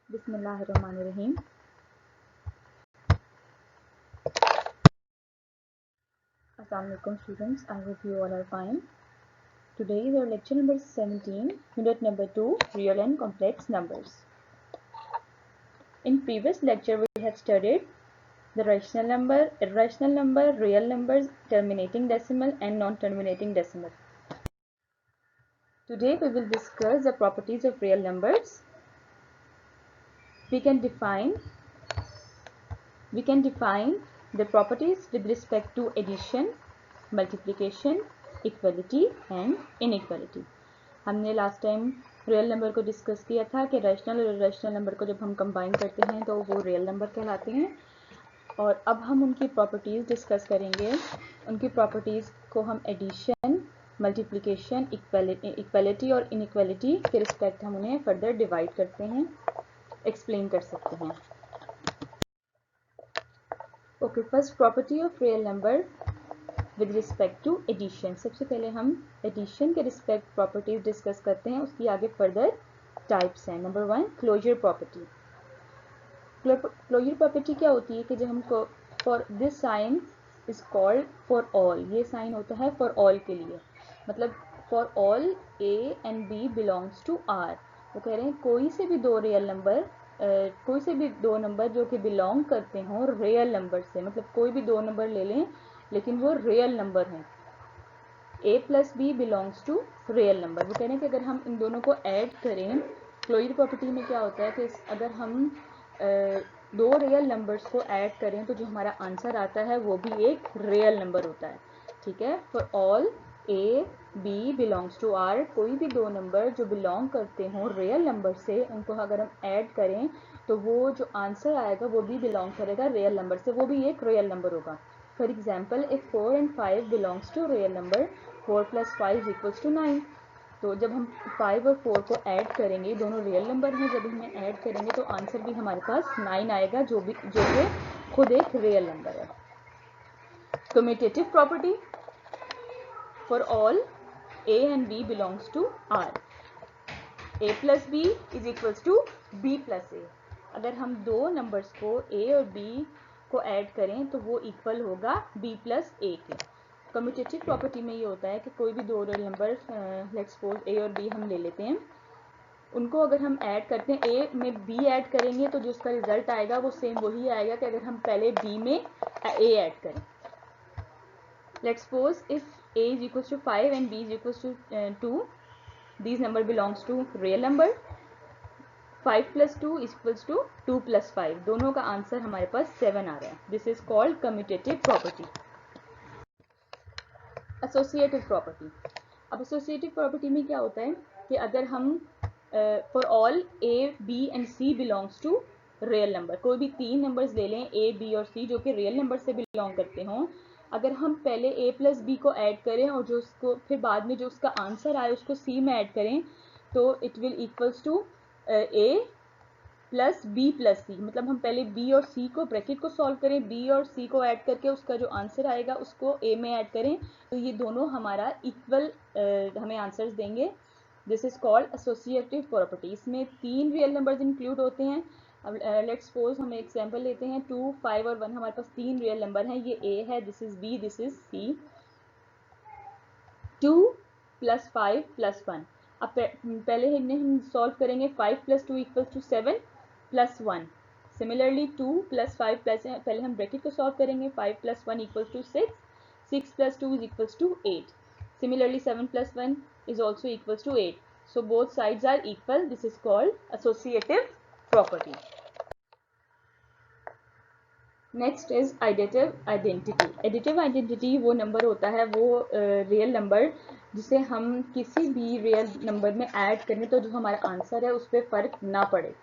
Bismillahirrahmanirrahim. Assalamu alaikum students, I hope you all are fine. Today is our lecture number 17, unit number 2, real and complex numbers. In previous lecture we have studied the rational number, irrational number, real numbers, terminating decimal and non-terminating decimal. Today we will discuss the properties of real numbers. We can define the properties with respect to addition, multiplication, equality and inequality. हमने last time real number को discuss किया था कि rational और irrational number को जब हम combine करते हैं तो वो रियल नंबर कहलाते हैं. और अब हम उनकी प्रॉपर्टीज़ डिस्कस करेंगे. उनकी प्रॉपर्टीज़ को हम एडिशन, मल्टीप्लिकेशन, इक्वलिटी और इनइक्वलिटी के रिस्पेक्ट हम उन्हें फर्दर डिवाइड करते हैं, एक्सप्लेन कर सकते हैं. Okay, first property of real number with respect to addition. सबसे पहले हम एडिशन के रिस्पेक्ट प्रॉपर्टीज डिस्कस करते हैं, उसकी आगे फर्दर टाइप्स हैं. Number 1, closure property. Closure property क्या होती है कि जब हमको for this sign is called for all. ये साइन होता है फॉर ऑल के लिए, मतलब for all A and B belongs to R. वो कह रहे हैं कोई से भी दो रियल नंबर, कोई से भी दो नंबर जो कि बिलोंग करते हों रियल नंबर से, मतलब कोई भी दो नंबर ले लें लेकिन वो रियल नंबर हैं. a plus B belongs to real number. वो कह रहे हैं कि अगर हम इन दोनों को ऐड करें, क्लोजर प्रॉपर्टी में क्या होता है कि अगर हम दो रियल नंबर्स को ऐड करें तो जो हमारा आंसर आता है वो भी एक रियल नंबर होता है. ठीक है, for all a b belongs to r, कोई भी दो नंबर जो बिलोंग करते हों रियल नंबर से, उनको अगर हम ऐड करें तो वो जो आंसर आएगा वो भी बिलोंग करेगा रियल नंबर से, वो भी एक रियल नंबर होगा. For example, if 4 and 5 belongs to real number, 4 plus 5 is equals to 9. तो जब हम 5 और 4 को ऐड करेंगे, दोनों रियल नंबर हैं, जब इन्हें ऐड करेंगे तो आंसर भी हमारे पास 9 आएगा, जो कि खुद एक रियल नंबर है. Commutative property, for all a and b belongs to r, a plus b is equals to b plus a. अगर हम दो नंबर्स को a और b को ऐड करें तो वो इक्वल होगा b प्लस a के. कम्यूटेटिव प्रॉपर्टी में ये होता है कि कोई भी दो real number, let's suppose a और b हम ले लेते हैं, उनको अगर हम ऐड करते हैं, a में b ऐड करेंगे तो जो उसका रिजल्ट आएगा वो सेम वही आएगा कि अगर हम पहले b में a ऐड करें. Let's suppose if a is equals to 5 and b is equals to 2, these number belongs to real number. 5 plus 2 is equals to 2 plus 5. दोनों का आंसर हमारे पास 7 आ रहा है. This is called commutative property. Associative property. अब associative property में क्या होता है कि अगर हम for all A B and C belongs to real number, कोई भी तीन नंबर्स ले लें ए बी और सी जो कि रियल नंबर से बिलोंग करते हों, अगर हम पहले a प्लस बी को ऐड करें और जो उसको फिर बाद में जो उसका आंसर आए उसको c में ऐड करें तो it will equals to a plus B plus C. मतलब हम पहले b और c को ब्रैकेट को सॉल्व करें, b और c को ऐड करके उसका जो आंसर आएगा उसको a में ऐड करें तो ये दोनों हमारा इक्वल हमें आंसर्स देंगे. This is called associative property. इसमें तीन रियल नंबर्स इंक्लूड होते हैं. अब लेट्स सपोज हम एग्जांपल लेते हैं 2, 5 और 1. हमारे पास तीन रियल नंबर हैं, ये a है, this is b, this is c. 2 plus 5 plus 1. अब पहले हम सॉल्व करेंगे. 5 plus 2 equals to 7 plus 1. Similarly 2 plus 5 plus, पहले हम ब्रैकेट को सॉल्व करेंगे. 5 plus 1 equals to 6, 6 plus 2 is equals to 8. Similarly 7 plus 1 is also equals to 8. So both sides are equal. This is called associative property. Next is additive identity. Additive identity वो number होता है, वो real number जिसे हम किसी भी real number में add करें तो जो हमारा आंसर है उस पर फर्क ना पड़े.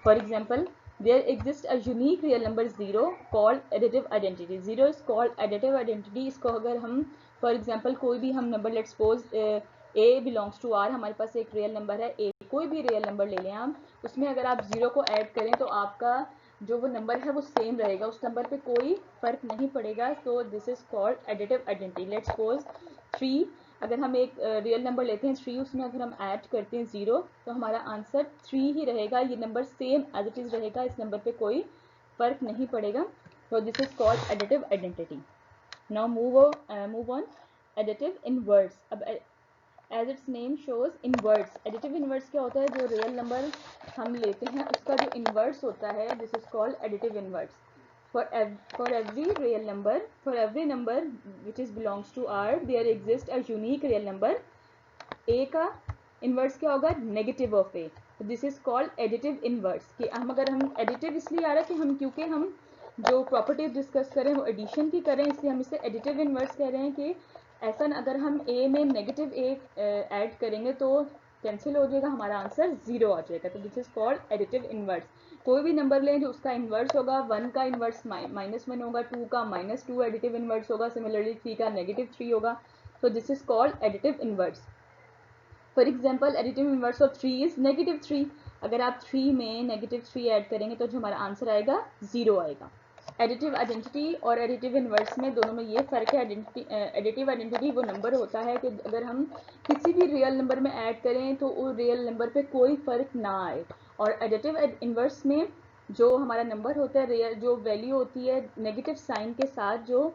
For example, there exists a unique real number 0 called additive identity. 0 is called additive identity. इसको अगर हम फॉर एग्जाम्पल कोई भी हम number, let's suppose a belongs to r, हमारे पास एक रियल नंबर है a, कोई भी रियल नंबर ले लें हम, उसमें अगर आप 0 को ऐड करें तो आपका जो वो नंबर है वो सेम रहेगा, उस नंबर पे कोई फर्क नहीं पड़ेगा. तो this is called additive identity. Let's suppose 3 अगर हम एक रियल नंबर लेते हैं 3, उसमें अगर हम ऐड करते हैं 0 तो हमारा आंसर 3 ही रहेगा, ये number same as it is रहेगा, इस नंबर पे कोई फर्क नहीं पड़ेगा। तो this is called additive identity. Now move on additive inverse. अब as its name shows inverse, additive inverse क्या होता है, जो रियल नंबर हम लेते हैं उसका जो इनवर्स होता है, this is called additive inverse. for every real number, for every number which is belongs to R, there exists a unique real number. A का इनवर्स क्या होगा, नेगेटिव ऑफ ए। तो this is called additive inverse. कि हम additive इसलिए आ रहा है कि हम क्योंकि हम जो प्रॉपर्टीज डिस्कस करें वो एडिशन की करें, इसलिए हम इसे एडिटिव इनवर्स कह रहे हैं। कि ऐसा अगर हम ए में नेगेटिव ए ऐड करेंगे तो कैंसिल हो जाएगा, हमारा आंसर 0 आ जाएगा। तो this is called additive inverse. कोई भी नंबर लें जो उसका इन्वर्स होगा, 1 का इन्वर्स -1 होगा, 2 का -2 एडिटिव इन्वर्स होगा, सिमिलरली 3 का -3 होगा। तो this is called additive inverse. For example additive inverse of 3 is -3। अगर आप 3 में -3 ऐड करेंगे तो जो हमारा आंसर आएगा 0 आएगा। एडिटिव आइडेंटिटी और एडिटिव इन्वर्स में दोनों में ये फ़र्क है। एडिटिव आइडेंटिटी वो नंबर होता है कि अगर हम किसी भी रियल नंबर में ऐड करें तो वो रियल नंबर पे कोई फ़र्क ना आए। और एडिटिव इन्वर्स में जो हमारा नंबर होता है, रियल जो वैल्यू होती है नेगेटिव साइन के साथ, जो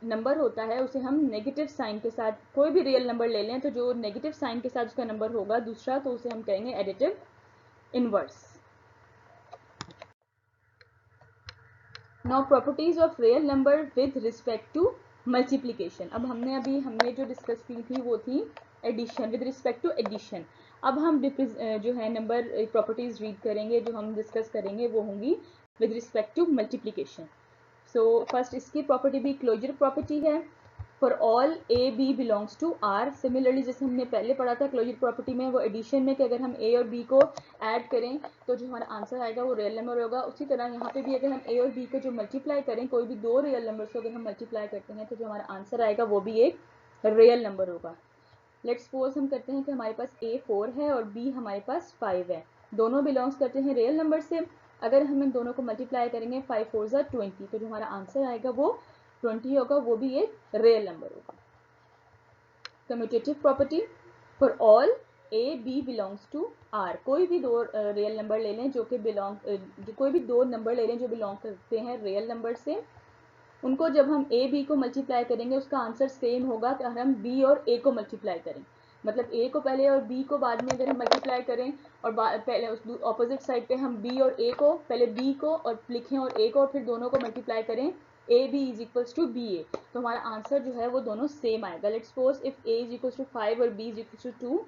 नंबर होता है उसे हम नेगेटिव साइन के साथ, कोई भी रियल नंबर ले लें तो जो नेगेटिव साइन के साथ उसका नंबर होगा दूसरा, तो उसे हम कहेंगे additive inverse. Now properties of real number with respect to multiplication. अब हमने जो डिस्कस की थी वो थी addition, with respect to addition. अब हम जो है नंबर प्रॉपर्टीज रीड करेंगे, जो हम डिस्कस करेंगे वो होंगी with respect to multiplication. So first इसकी प्रॉपर्टी भी क्लोजर प्रॉपर्टी है। For all A B belongs to R. Similarly जैसे हमने पहले पढ़ा था क्लोजर प्रॉपर्टी में, वो एडिशन में कि अगर हम ए और बी को ऐड करें तो जो हमारा आंसर आएगा वो रियल नंबर होगा। उसी तरह यहाँ पे भी अगर हम ए और बी को जो मल्टीप्लाई करें, कोई भी दो रियल नंबर्स को अगर हम मल्टीप्लाई करते हैं तो जो हमारा आंसर आएगा वो भी एक रियल नंबर होगा। लेट्स सपोज हम करते हैं कि हमारे पास ए 4 है और बी हमारे पास 5 है, दोनों बिलोंग्स करते हैं रियल नंबर से। अगर हम इन दोनों को मल्टीप्लाई करेंगे 5 4 ज़ा 20, तो जो हमारा आंसर आएगा वो 20 होगा, वो भी एक रियल नंबर होगा। Commutative property, for all A B belongs to R. कोई भी दो रियल नंबर ले लें जो कि कोई भी दो नंबर ले लें जो बिलोंग करते हैं रियल नंबर से, उनको जब हम ए बी को मल्टीप्लाई करेंगे उसका आंसर सेम होगा कि अगर हम बी और ए को मल्टीप्लाई करें। मतलब ए को पहले और बी को बाद में अगर हम मल्टीप्लाई करें और पहले उस ऑपोजिट साइड पे हम बी और ए को, पहले बी को और लिखें और ए को, और फिर दोनों को मल्टीप्लाई करें, A B is equals to B A, तो हमारा आंसर जो है वो दोनों सेम आएगा। Let's suppose if A is equals to 5 और बी इज इक्वल्स टू 2,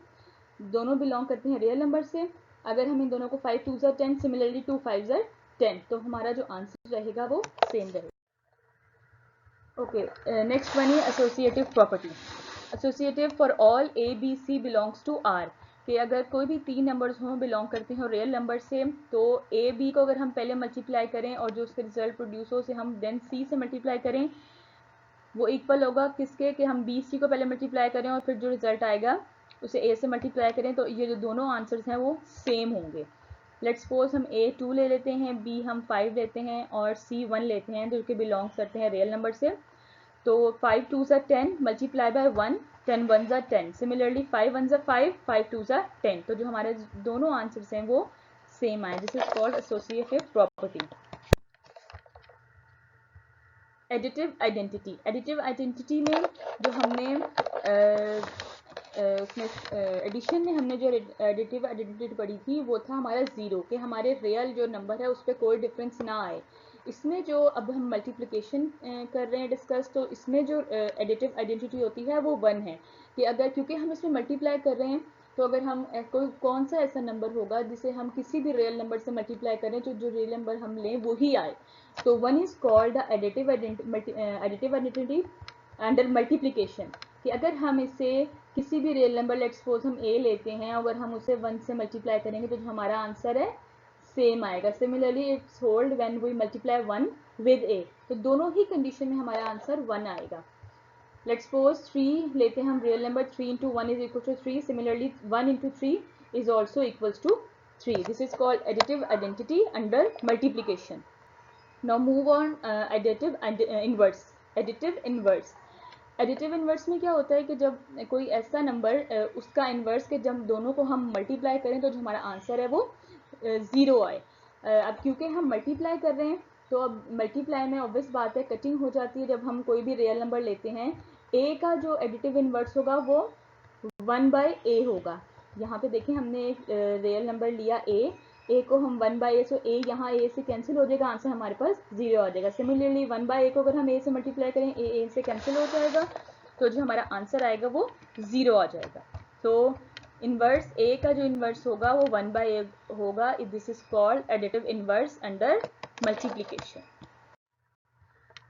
दोनों बिलोंग करते हैं रियल नंबर से। अगर हम इन दोनों को 5 2 ज़ा 10, सिमिलरली 2 5 ज़ा 10, तो हमारा जो आंसर रहेगा वो सेम रहेगा। ओके, नेक्स्ट वन है associative property. Associative for all A B C belongs to R. कि अगर कोई भी तीन नंबर्स हों बिलोंग करते हैं रियल नंबर से, तो ए बी को अगर हम पहले मल्टीप्लाई करें और जो उसके रिजल्ट प्रोड्यूस हो उसे हम देन सी से मल्टीप्लाई करें, वो इक्वल होगा किसके, कि हम बी सी को पहले मल्टीप्लाई करें और फिर जो रिजल्ट आएगा उसे ए से मल्टीप्लाई करें, तो ये जो दोनों आंसर्स हैं वो सेम होंगे। लेट्स सपोज हम ए 2 ले लेते हैं, बी हम 5 लेते हैं और सी 1 लेते हैं, जो कि बिलोंग करते हैं रियल नंबर से। तो 5 2 ज़ा 10 मल्टीप्लाई बाय 1, 10 1 ज़ा 10, सिमिलरली 5 1 ज़ा 5, 5 2 ज़ा 10, तो जो हमारे दोनों आंसर्स हैं वो सेम आए। This is called associative property. Additive identity. Additive identity में जो हमने उसमें एडिशन में हमने जो एडिटिव आइडेंटिटी पढ़ी थी वो था हमारा 0, कि हमारे रियल जो नंबर है उस पर कोई डिफरेंस ना आए। इसमें जो अब हम मल्टीप्लिकेशन कर रहे हैं डिस्कस, तो इसमें जो एडिटिव आइडेंटिटी होती है वो 1 है। कि अगर क्योंकि हम इसमें मल्टीप्लाई कर रहे हैं, तो अगर हम कौन सा ऐसा नंबर होगा जिसे हम किसी भी रियल नंबर से मल्टीप्लाई करें तो जो रियल नंबर हम लें वही आए। तो 1 is called the additive identity under multiplication. कि अगर हम इसे किसी भी रियल नंबर, लेट्स सपोज हम ए लेते हैं, अगर हम उसे 1 से मल्टीप्लाई करेंगे तो जो हमारा आंसर है सेम आएगा। Similarly it's hold when we multiply 1 with A, तो दोनों ही कंडीशन में हमारा आंसर 1 आएगा। लेट्स सपोज 3 लेते हैं हम real number, 3 into 1 is equal to 3, similarly 1 into 3 is also equals to 3। This is called additive identity under multiplication. Now move on additive and inverse. Additive inverse. Additive inverse में क्या होता है कि जब कोई ऐसा नंबर उसका इन्वर्स के जब दोनों को हम मल्टीप्लाई करें तो जो हमारा आंसर है वो 0 आए। अब क्योंकि हम मल्टीप्लाई कर रहे हैं तो अब मल्टीप्लाई में ऑब्वियस बात है कटिंग हो जाती है। जब हम कोई भी रियल नंबर लेते हैं ए का जो एडिटिव इन्वर्स होगा वो 1/a होगा। यहाँ पे देखें हमने एक रियल नंबर लिया ए को हम 1/a, सो ए यहाँ ए से कैंसिल हो जाएगा, आंसर हमारे पास 0 आ जाएगा। सिमिलरली 1/a को अगर हम ए से मल्टीप्लाई करें ए से कैंसिल हो जाएगा, तो जो हमारा आंसर आएगा वो 0 आ जाएगा। तो इन्वर्स ए का जो इन्वर्स होगा वो 1/a होगा। This is called additive inverse under multiplication.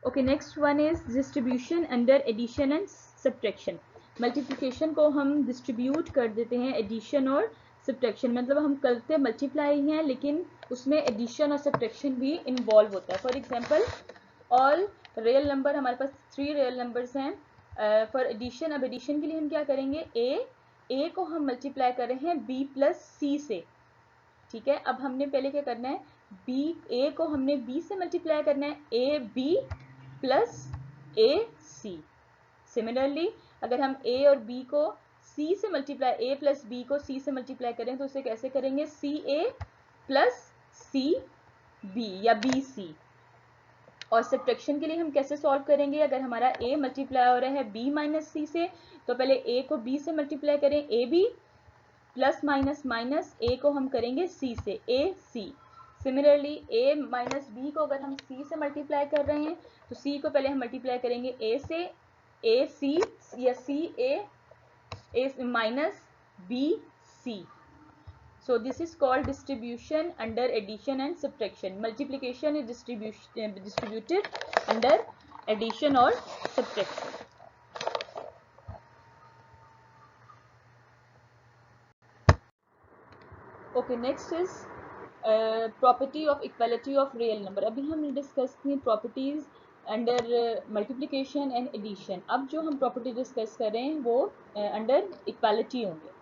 Okay, next one is distribution under addition and subtraction. Multiplication को हम डिस्ट्रीब्यूट कर देते हैं एडिशन और सब्ट्रैक्शन, मतलब हम करते मल्टीप्लाई हैं लेकिन उसमें एडिशन और सब्ट्रैक्शन भी इन्वॉल्व होता है। For example all real number, हमारे पास 3 रियल नंबर्स हैं। फॉर एडिशन, अब एडिशन के लिए हम क्या करेंगे, ए को हम मल्टीप्लाई कर रहे हैं बी प्लस सी से, ठीक है। अब हमने पहले क्या करना है, ए को हमने बी से मल्टीप्लाई करना है, A B plus A C. Similarly अगर हम ए और बी को सी से मल्टीप्लाई, ए प्लस बी को सी से मल्टीप्लाई करें तो उसे कैसे करेंगे, सी ए प्लस सी बी या बी सी। और सब्ट्रैक्शन के लिए हम कैसे सॉल्व करेंगे, अगर हमारा ए मल्टीप्लाई हो रहा है बी माइनस सी से तो पहले ए को बी से मल्टीप्लाई करें, A B plus minus minus A को हम करेंगे सी से, A C. Similarly A minus B को अगर हम सी से मल्टीप्लाई कर रहे हैं तो सी को पहले हम मल्टीप्लाई करेंगे ए से, ए सी या C A minus B C. So this is called distribution under addition and subtraction. Multiplication is distributed under addition or subtraction. Okay, next is property of equality of real number. अभी हम discuss किए properties under multiplication and addition. अब जो हम property discuss कर रहे हैं वो under equality होंगे।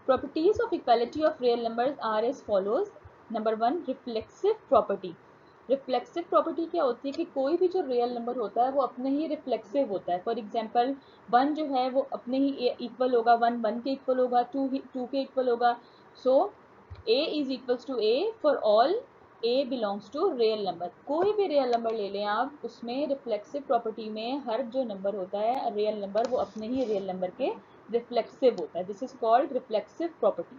Properties of equality of real numbers are as follows. Number 1, reflexive property. Reflexive property क्या होती है कि कोई भी जो रियल नंबर होता है वो अपने ही रिफ्लेक्सिव होता है। फॉर एग्जांपल 1 जो है वो अपने ही इक्वल होगा, 1 के इक्वल होगा, 2 के इक्वल होगा। So a is equals to a for all a belongs to real number. कोई भी रियल नंबर ले लें आप, उसमें रिफ्लेक्सिव प्रॉपर्टी में हर जो नंबर होता है रियल नंबर वो अपने ही रियल नंबर के रिफ्लेक्सिव होता है। This is called reflexive property.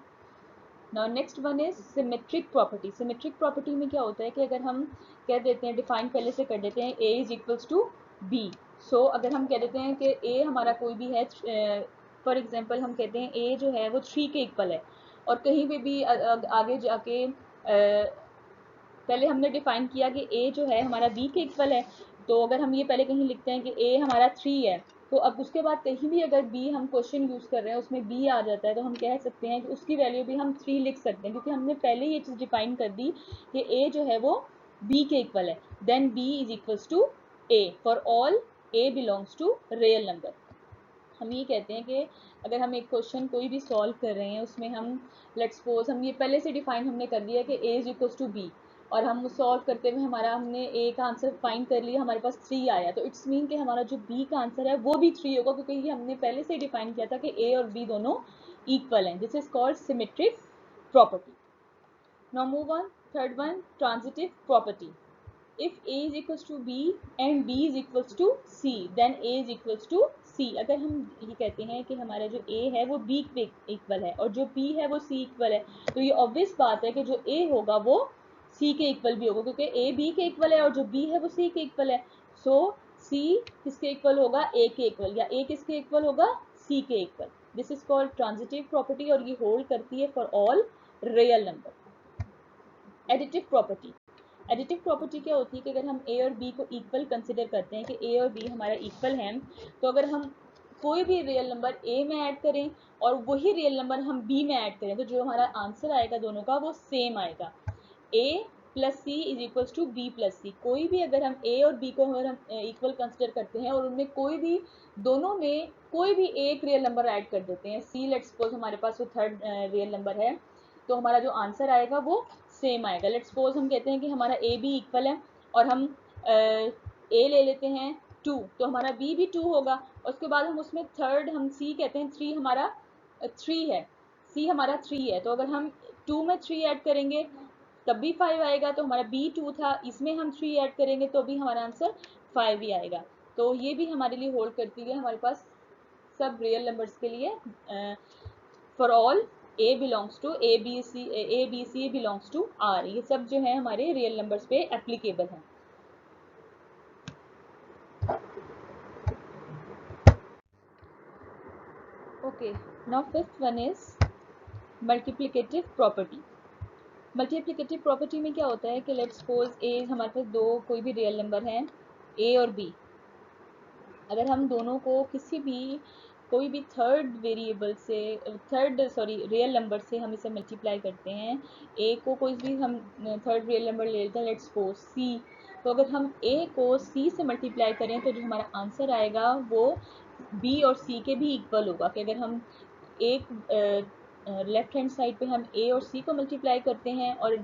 Now next one is symmetric property. Symmetric property में क्या होता है कि अगर हम कह देते हैं, डिफाइन पहले से कर देते हैं, a is equals to b। So अगर हम कह देते हैं कि a हमारा कोई भी है, फॉर एग्जांपल हम कहते हैं a जो है वो 3 के इक्वल है, और कहीं पे भी आगे जाके पहले हमने डिफाइन किया कि a जो है हमारा b के इक्वल है, तो अगर हम ये पहले कहीं लिखते हैं कि a हमारा 3 है, तो अब उसके बाद कहीं भी अगर b हम क्वेश्चन यूज कर रहे हैं उसमें b आ जाता है तो हम कह सकते हैं कि उसकी वैल्यू भी हम 3 लिख सकते हैं, क्योंकि हमने पहले ये चीज़ डिफाइन कर दी कि a जो है वो b के इक्वल है। Then b is equals to a for all a belongs to real number. हम ये कहते हैं कि अगर हम एक क्वेश्चन कोई भी सॉल्व कर रहे हैं उसमें हम लेट्स सपोज हम ये पहले से डिफाइन हमने कर दिया कि a is equals to b, और हम सॉल्व करते हुए हमने a का आंसर फाइंड कर लिया, हमारे पास 3 आया, तो इट्स मीन कि हमारा जो b का आंसर है वो भी 3 होगा, क्योंकि ये हमने पहले से डिफाइन किया था कि a और b दोनों इक्वल हैं। This is called symmetric property. Now move on, third one, transitive property. if a is equals to b and b is equals to c, then a is equals to c। अगर हम ये कहते हैं कि हमारा जो a है वो b पे इक्वल है और जो b है वो c इक्वल है, तो ये ऑब्वियस बात है कि जो a होगा वो c के इक्वल भी होगा, क्योंकि a b के इक्वल है और जो b है वो c के इक्वल है। सो c किसके इक्वल होगा, a के इक्वल, या a किसके इक्वल होगा, c के equal. This is called transitive property और ये होल्ड करती है for all real number. Additive property. Additive property क्या होती है कि अगर हम a और b को इक्वल कंसिडर करते हैं कि a और b हमारा इक्वल हैं, तो अगर हम कोई भी रियल नंबर a में ऐड करें और वही रियल नंबर हम b में ऐड करें, तो जो हमारा आंसर आएगा दोनों का वो सेम आएगा। a plus C is equals to b plus C. कोई भी अगर हम a और b को अगर हम इक्वल कंसिडर करते हैं और उनमें कोई भी, दोनों में कोई भी एक रियल नंबर ऐड कर देते हैं, c लेट्स सपोज हमारे पास वो थर्ड रियल नंबर है, तो हमारा जो आंसर आएगा वो सेम आएगा। लेट्स सपोज हम कहते हैं कि हमारा a भी इक्वल है और हम a ले लेते हैं 2, तो हमारा b भी 2 होगा। उसके बाद हम उसमें थर्ड हम सी कहते हैं, थ्री हमारा थ्री है, सी हमारा थ्री है, तो अगर हम टू में थ्री ऐड करेंगे तब भी फाइव आएगा, तो हमारा बी टू था, इसमें हम थ्री ऐड करेंगे तो भी हमारा आंसर फाइव ही आएगा। तो ये भी हमारे लिए होल्ड करती है हमारे पास सब रियल नंबर्स के लिए, for all A belongs to A B C belongs to R, ये सब जो है हमारे रियल नंबर्स पे एप्लीकेबल है। Okay, now fifth one is multiplicative property. Multiplicative property में क्या होता है कि लेट्स सपोज ए, हमारे पास दो कोई भी रियल नंबर है ए और बी, अगर हम दोनों को किसी भी कोई भी थर्ड वेरिएबल से, थर्ड सॉरी रियल नंबर से हम इसे मल्टीप्लाई करते हैं, ए को कोई भी हम थर्ड रियल नंबर ले लेते हैं, लेट्स सपोज सी, तो अगर हम ए को सी से मल्टीप्लाई करें तो जो हमारा आंसर आएगा वो बी और सी के भी इक्वल होगा। कि अगर हम एक लेफ्ट हैंड साइड पे हम ए और सी को मल्टीप्लाई करते हैं और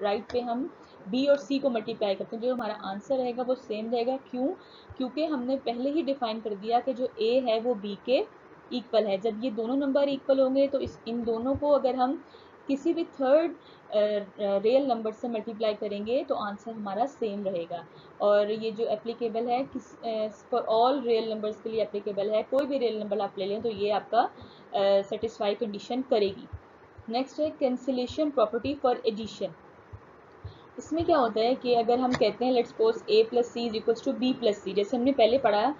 राइट पे हम बी और सी को मल्टीप्लाई करते हैं, जो हमारा आंसर रहेगा वो सेम रहेगा। क्यों? क्योंकि हमने पहले ही डिफाइन कर दिया कि जो ए है वो बी के इक्वल है। जब ये दोनों नंबर इक्वल होंगे तो इन दोनों को अगर हम किसी भी थर्ड रियल नंबर से मल्टीप्लाई करेंगे तो आंसर हमारा सेम रहेगा। और ये जो एप्लीकेबल है किस फॉर ऑल रियल नंबर्स के लिए एप्लीकेबल है, कोई भी रियल नंबर आप ले लें तो ये आपका सेटिस्फाई कंडीशन करेगी। नेक्स्ट है कैंसिलेशन प्रॉपर्टी फॉर एडिशन। इसमें क्या होता है कि अगर हम कहते हैं let's suppose A plus C is equals to B plus C, जैसे हमने पहले पढ़ा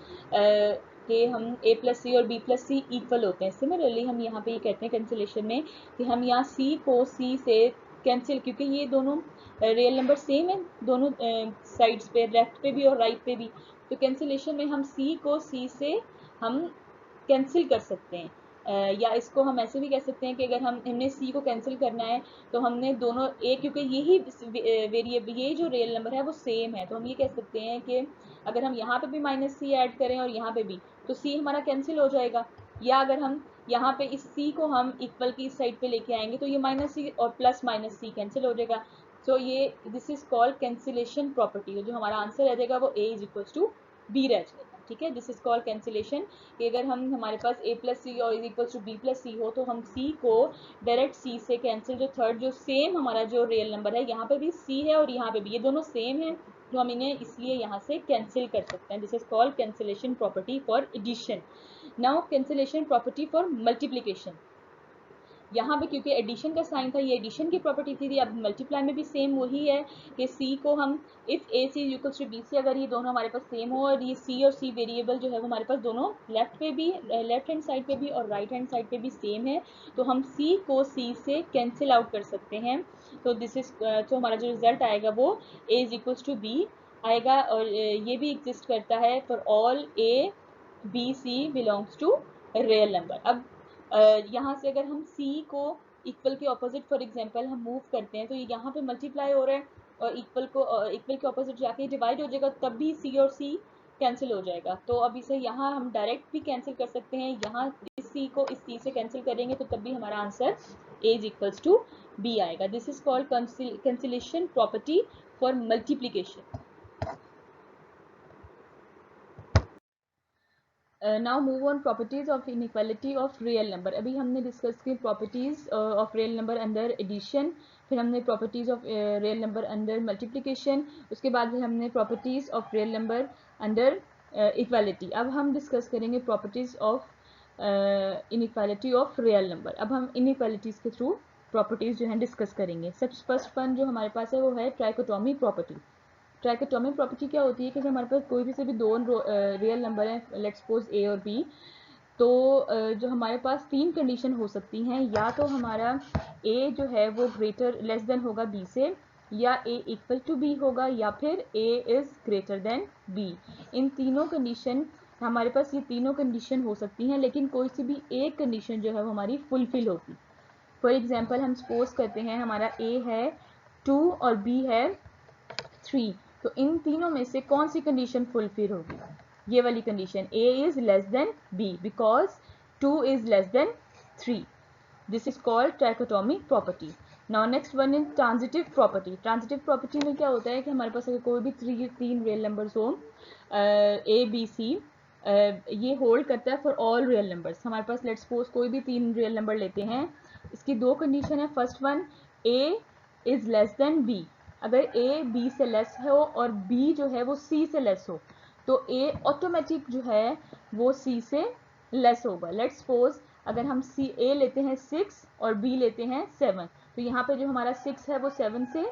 कि हम ए प्लस सी और बी प्लस सी इक्वल होते हैं, सिमिलरली हम यहाँ पे ये कहते हैं कैंसिलेशन में कि हम यहाँ सी को सी से कैंसिल, क्योंकि ये दोनों रियल नंबर सेम है दोनों साइड्स पे, लेफ्ट पे भी और राइट पे भी, तो कैंसिलेशन में हम सी को सी से हम कैंसिल कर सकते हैं। या इसको हम ऐसे भी कह सकते हैं कि अगर हमने सी को कैंसिल करना है तो हमने दोनों ए, क्योंकि यही वेरिएबल ये जो रियल नंबर है वो सेम है, तो हम ये कह सकते हैं कि अगर हम यहाँ पे भी माइनस सी ऐड करें और यहाँ पे भी, तो सी हमारा कैंसिल हो जाएगा। या अगर हम यहाँ पे इस सी को हम इक्वल की इस साइड पे लेके आएंगे तो ये माइनस सी और प्लस माइनस सी कैंसिल हो जाएगा। सो ये this is called cancellation property. जो हमारा आंसर रह जाएगा वो A is equal to B रह जाएगा। ठीक है, दिस इज कॉल्ड कैंसिलेशन। कि अगर हम हमारे पास ए प्लस सी और is equal to B plus C हो तो हम सी को डायरेक्ट सी से कैंसिल, जो थर्ड जो सेम हमारा जो रियल नंबर है, यहाँ पे भी सी है और यहाँ पे भी, ये दोनों सेम है तो हम इन्हें इसलिए यहाँ से कैंसिल कर सकते हैं। This is called cancellation property for addition. Now cancellation property for multiplication. यहाँ पे क्योंकि एडिशन का साइन था, ये एडिशन की प्रॉपर्टी थी, अब मल्टीप्लाई में भी सेम वही है कि सी को हम if A C equals to B C, अगर ये दोनों हमारे पास सेम हो और ये सी और सी वेरिएबल जो है वो हमारे पास दोनों लेफ्ट पे भी, लेफ्ट हैंड साइड पे भी और राइट हैंड साइड पे भी सेम है, तो हम सी को सी से कैंसिल आउट कर सकते हैं। तो दिस इज तो हमारा जो रिजल्ट आएगा वो A is equals to B आएगा। और ये भी एग्जिस्ट करता है for all A B C belongs to real number. अब यहाँ से अगर हम c को इक्वल के ऑपोजिट फॉर एग्जांपल हम मूव करते हैं तो ये यहाँ पे मल्टीप्लाई हो रहा है और इक्वल के ऑपोजिट जाके डिवाइड हो जाएगा, तब भी c और c कैंसिल हो जाएगा। तो अब इसे यहाँ हम डायरेक्ट भी कैंसिल कर सकते हैं, यहाँ इस c को इस c से कैंसिल करेंगे तो तब भी हमारा answer a is equals to b आएगा। This is called cancellation property for multiplication. Now move on properties of inequality of real number. अभी हमने डिस्कस की properties of real number under addition, फिर हमने properties of real number under multiplication, उसके बाद हमने properties of real number under equality. अब हम डिस्कस करेंगे properties of inequality of real number. अब हम इनइक्वालिटीज के थ्रू प्रॉपर्टीज जो है डिस्कस करेंगे। सबसे फर्स्ट वन जो हमारे पास है वो है ट्राइकोटोमी प्रॉपर्टी। ट्राइकोटोमी प्रॉपर्टी क्या होती है कि हमारे पास कोई भी से भी दो रियल नंबर हैं, लेट्स सपोज ए और बी, तो जो हमारे पास तीन कंडीशन हो सकती हैं, या तो हमारा ए जो है वो ग्रेटर लेस देन होगा बी से, या ए इक्वल टू बी होगा, या फिर ए इज ग्रेटर देन बी। इन तीनों कंडीशन हमारे पास, ये तीनों कंडीशन हो सकती हैं, लेकिन कोई सी भी एक कंडीशन जो है वो हमारी फुलफिल होगी। फॉर एग्जाम्पल हम सपोज करते हैं हमारा ए है 2 और बी है 3, तो इन तीनों में से कौन सी कंडीशन फुलफिल होगी? ये वाली condition, a is less then b because 2 is less then 3। This is called trichotomy property. Now next one in transitive property. Transitive property में क्या होता है कि हमारे पास अगर कोई भी तीन रियल नंबर्स हो a b c, ये होल्ड करता है फॉर ऑल रियल नंबर्स। हमारे पास लेट्स सपोज कोई भी 3 रियल नंबर लेते हैं, इसकी 2 कंडीशन है। First one, A is less than B. अगर ए बी से लेस हो और बी जो है वो सी से लेस हो, तो ए ऑटोमेटिक जो है वो सी से लेस होगा। लेट्स सपोज अगर हम सी ए लेते हैं 6 और बी लेते हैं 7, तो यहाँ पे जो हमारा 6 है वो 7 से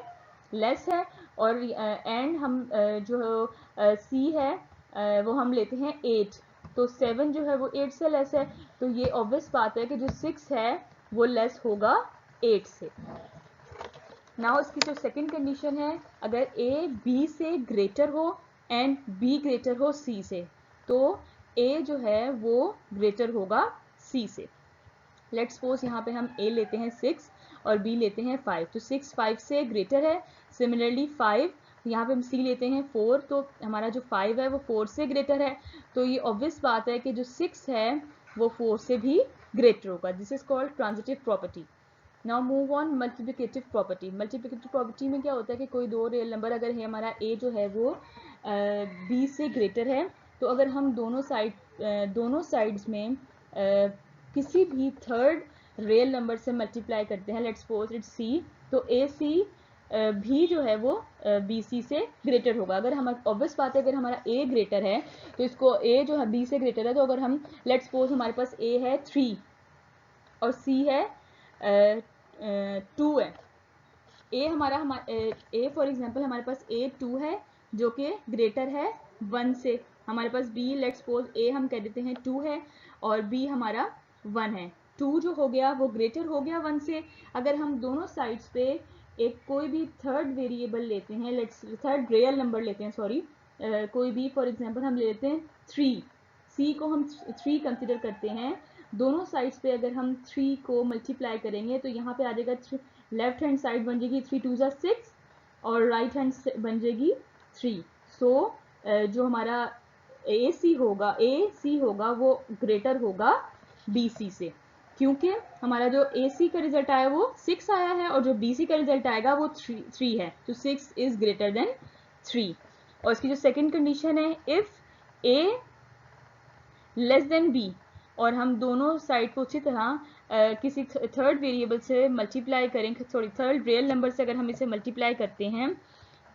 लेस है, और एंड हम जो सी है वो हम लेते हैं 8, तो 7 जो है वो 8 से लेस है, तो ये ऑब्वियस बात है कि जो 6 है वो लेस होगा 8 से। नाउ इसकी जो सेकंड कंडीशन है, अगर ए बी से ग्रेटर हो एंड बी ग्रेटर हो सी से, तो ए जो है वो ग्रेटर होगा सी से। लेट्स सपोज यहाँ पे हम ए लेते हैं 6 और बी लेते हैं 5, तो 6 5 से ग्रेटर है। सिमिलरली 5, यहाँ पे हम सी लेते हैं 4, तो हमारा जो 5 है वो 4 से ग्रेटर है, तो ये ऑब्वियस बात है कि जो 6 है वो 4 से भी ग्रेटर होगा। This is called transitive property. Now move on multiplicative property. Multiplicative property में क्या होता है कि कोई दो रियल नंबर अगर है, हमारा ए जो है वो बी से ग्रेटर है, तो अगर हम दोनों साइड्स में किसी भी थर्ड रियल नंबर से मल्टीप्लाई करते हैं, लेट्स सपोज इट्स सी, तो ए सी भी जो है वो बी सी से ग्रेटर होगा। अगर हम ऑब्वियस बात है, अगर हमारा ए ग्रेटर है तो इसको ए जो है बी से ग्रेटर है, तो अगर हम लेट्स सपोज हमारे पास ए है 3 और सी है 2 है। ए फॉर एग्जांपल हमारे पास ए 2 है जो कि ग्रेटर है 1 से। हमारे पास बी लेट्स सपोज ए हम कह देते हैं 2 है और बी हमारा 1 है। 2 जो हो गया वो ग्रेटर हो गया 1 से। अगर हम दोनों साइड्स पे एक कोई भी थर्ड वेरिएबल लेते हैं, लेट्स थर्ड रियल नंबर लेते हैं, सॉरी कोई भी फॉर एग्जांपल हम ले लेते हैं 3, सी को हम 3 कंसिडर करते हैं। दोनों साइड्स पे अगर हम 3 को मल्टीप्लाई करेंगे तो यहाँ पे आ जाएगा, लेफ्ट हैंड साइड बन जाएगी 3 2 जा 6 और राइट हैंड बन जाएगी 3। सो जो हमारा ए सी होगा वो ग्रेटर होगा बी सी से, क्योंकि हमारा जो ए सी का रिजल्ट आया वो 6 आया है और जो बी सी का रिजल्ट आएगा वो 3 है, तो 6 इज ग्रेटर देन 3। और इसकी जो सेकेंड कंडीशन है, if A less than B, और हम दोनों साइड को उसी तरह किसी थर्ड वेरिएबल से मल्टीप्लाई करेंगे, सॉरी थर्ड रियल नंबर से अगर हम इसे मल्टीप्लाई करते हैं,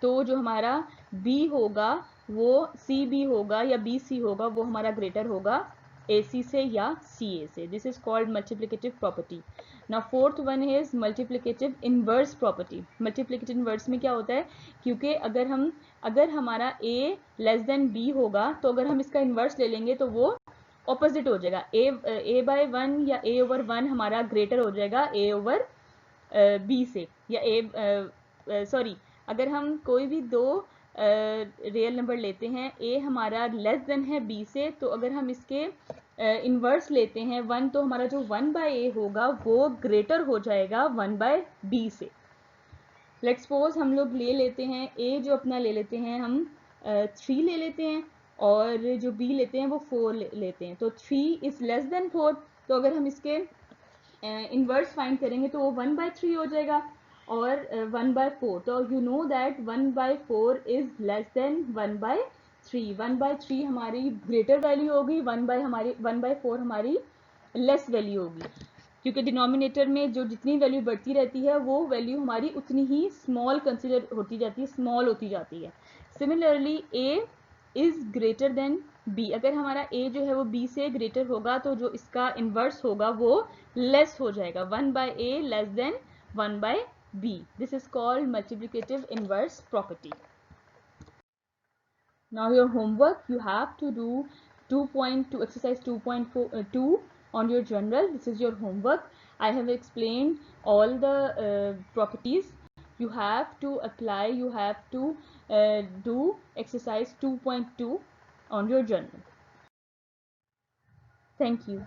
तो जो हमारा b होगा वो सी बी होगा या बी सी होगा, वो हमारा ग्रेटर होगा ए सी से या सी ए से। This is called multiplicative property. Now fourth one is multiplicative inverse property. Multiplicative inverse में क्या होता है, क्योंकि अगर हमारा a लेस देन b होगा, तो अगर हम इसका इनवर्स ले लेंगे तो वो ऑपोजिट हो जाएगा। a बाय 1 या a ओवर 1 हमारा ग्रेटर हो जाएगा a ओवर b से, या सॉरी अगर हम कोई भी दो रियल नंबर लेते हैं, a हमारा लेस देन है b से, तो अगर हम इसके इनवर्स लेते हैं 1, तो हमारा जो 1 बाय a होगा वो ग्रेटर हो जाएगा 1 बाय b से। लेट्स सपोज हम लोग ले लेते हैं a जो अपना ले लेते हैं हम 3 ले लेते हैं, और जो b लेते हैं वो 4 लेते हैं, तो 3 इज लेस देन 4, तो अगर हम इसके इनवर्स फाइंड करेंगे तो वो 1 बाय 3 हो जाएगा और 1 बाय 4, तो you know that 1 by 4 is less than 1 by 3। 1 by 3 हमारी ग्रेटर वैल्यू होगी, 1 बाय 4 हमारी लेस वैल्यू होगी, क्योंकि डिनोमिनेटर में जो जितनी वैल्यू बढ़ती रहती है वो वैल्यू हमारी उतनी ही स्मॉल कंसिडर होती जाती है, स्मॉल होती जाती है। Similarly a is greater than b, अगर हमारा a जो है वो b से ग्रेटर होगा, तो जो इसका इनवर्स होगा वो लेस हो जाएगा, 1 by a less than 1 by b। This is called multiplicative inverse property. Now your homework, you have to do 2.2 exercise 2.2 on your journal. This is your homework. I have explained all the properties. You have to apply, you have to do exercise 2.2 on your journal. Thank you.